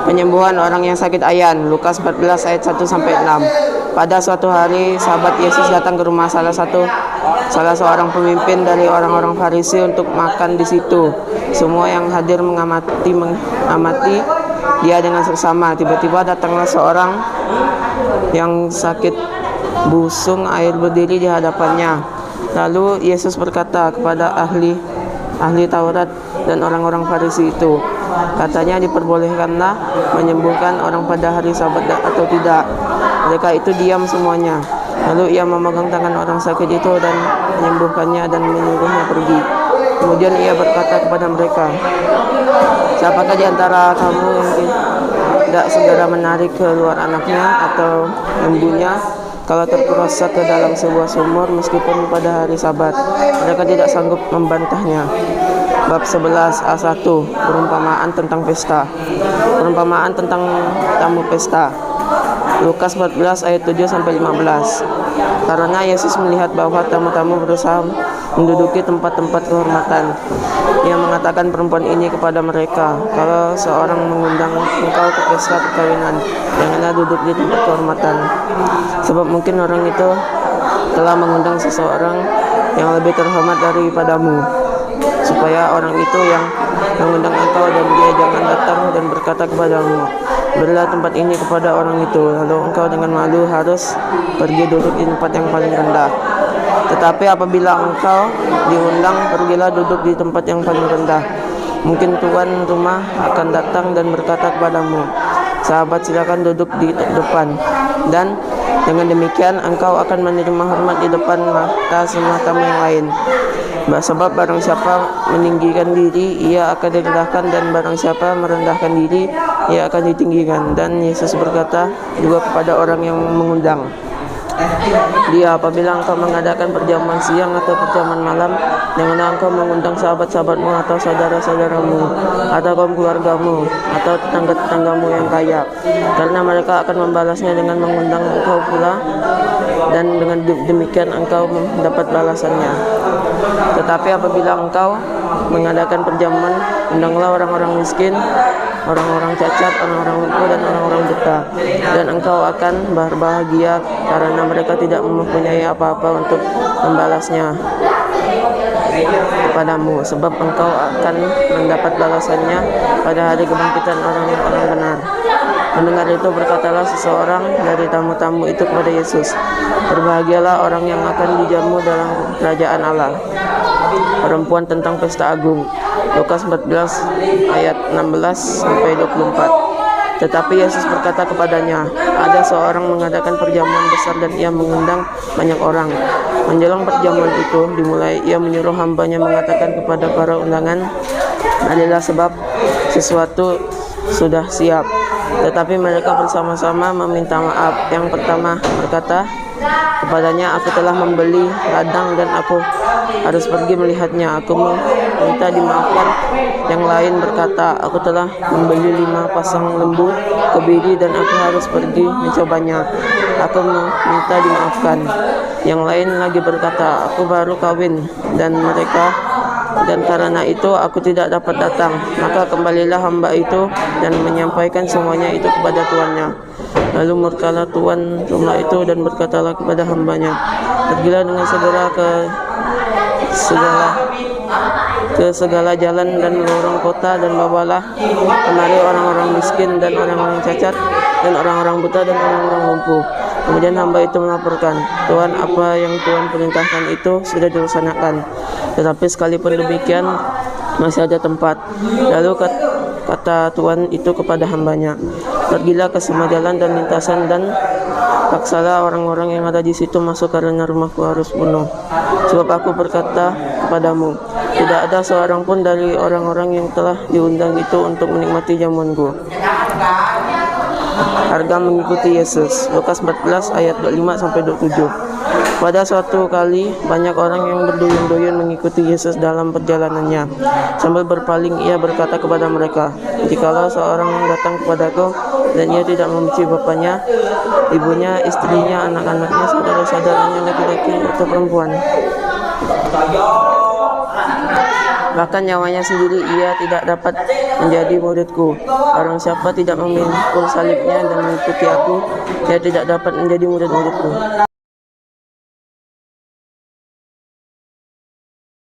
Penyembuhan orang yang sakit ayan, Lukas 14 ayat 1-6. Pada suatu hari, sahabat Yesus datang ke rumah salah seorang pemimpin dari orang-orang Farisi untuk makan di situ. Semua yang hadir mengamati dia dengan seksama. Tiba-tiba datanglah seorang yang sakit busung air berdiri di hadapannya. Lalu Yesus berkata kepada ahli Taurat dan orang-orang Farisi itu, katanya, diperbolehkanlah menyembuhkan orang pada hari Sabat atau tidak? Mereka itu diam semuanya. Lalu ia memegang tangan orang sakit itu dan menyembuhkannya dan menyuruhnya pergi. Kemudian ia berkata kepada mereka, siapakah di antara kamu yang tidak segera menarik keluar anaknya atau lembunya kalau terperosok ke dalam sebuah sumur meskipun pada hari Sabat? Mereka tidak sanggup membantahnya. Bab 11 A1, perumpamaan tentang pesta. Perumpamaan tentang tamu pesta. Lukas 14 ayat 7-15. Karena Yesus melihat bahwa tamu-tamu berusaha menduduki tempat-tempat kehormatan, ia mengatakan perempuan ini kepada mereka, kalau seorang mengundang engkau ke pesta perkawinan, janganlah duduk di tempat kehormatan, sebab mungkin orang itu telah mengundang seseorang yang lebih terhormat daripadamu, supaya orang itu yang mengundang engkau dan dia jangan datang dan berkata kepadamu, berilah tempat ini kepada orang itu, lalu engkau dengan malu harus pergi duduk di tempat yang paling rendah. Tetapi apabila engkau diundang, pergilah duduk di tempat yang paling rendah. Mungkin tuan rumah akan datang dan berkata kepadamu, sahabat, silakan duduk di depan. Dan dengan demikian engkau akan menerima hormat di depan mata semua tamu yang lain. Sebab barang siapa meninggikan diri, ia akan direndahkan, dan barang siapa merendahkan diri, ia akan ditinggikan. Dan Yesus berkata juga kepada orang yang mengundang dia, apabila engkau mengadakan perjamuan siang atau perjamuan malam, janganlah engkau mengundang sahabat-sahabatmu atau saudara-saudaramu atau kaum keluargamu atau tetangga-tetanggamu yang kaya, karena mereka akan membalasnya dengan mengundang engkau pula, dan dengan demikian engkau mendapat balasannya. Tetapi apabila engkau mengadakan perjamuan, undanglah orang-orang miskin, orang-orang cacat, orang-orang lumpuh, dan orang-orang buta, dan engkau akan berbahagia karena mereka tidak mempunyai apa-apa untuk membalasnya kepadamu, sebab engkau akan mendapat balasannya pada hari kebangkitan orang-orang benar. Mendengar itu, berkatalah seseorang dari tamu-tamu itu kepada Yesus, berbahagialah orang yang akan dijamu dalam kerajaan Allah. Perempuan tentang pesta agung, Lukas 14 ayat 16-24. Tetapi Yesus berkata kepadanya, ada seorang mengadakan perjamuan besar dan ia mengundang banyak orang. Menjelang perjamuan itu dimulai, ia menyuruh hambanya mengatakan kepada para undangan, adalah sebab sesuatu sudah siap. Tetapi mereka bersama-sama meminta maaf. Yang pertama berkata kepadanya, aku telah membeli ladang dan aku harus pergi melihatnya, aku minta dimaafkan. Yang lain berkata, aku telah membeli 5 pasang lembu kebiri dan aku harus pergi mencobanya, aku minta dimaafkan. Yang lain lagi berkata, aku baru kawin dan karena itu aku tidak dapat datang. Maka kembalilah hamba itu dan menyampaikan semuanya itu kepada tuannya. Lalu murkalah tuan rumah itu dan berkatalah kepada hambanya, pergilah dengan segera ke segala jalan dan lorong kota dan bawalah kemari orang-orang miskin dan orang-orang cacat dan orang-orang buta dan orang-orang lumpuh. Kemudian hamba itu melaporkan, Tuan, apa yang Tuan perintahkan itu sudah dilaksanakan, tetapi sekalipun demikian masih ada tempat. Lalu kata Tuan itu kepada hambanya, pergilah ke semua jalan dan lintasan dan paksalah orang-orang yang ada di situ masuk, karena rumahku harus penuh. Sebab aku berkata kepadamu, tidak ada seorang pun dari orang-orang yang telah diundang itu untuk menikmati jamuanku. Harga mengikuti Yesus, Lukas 14 ayat 25-27. Pada suatu kali banyak orang yang berduyun-duyun mengikuti Yesus dalam perjalanannya. Sambil berpaling ia berkata kepada mereka, jikalau seorang datang kepadaku dan ia tidak membenci bapaknya, ibunya, istrinya, anak-anaknya, saudara-saudaranya laki-laki atau perempuan, Bahkan nyawanya sendiri ia tidak dapat menjadi muridku. Barang siapa tidak memikul salibnya dan mengikuti aku, ia tidak dapat menjadi murid-muridku.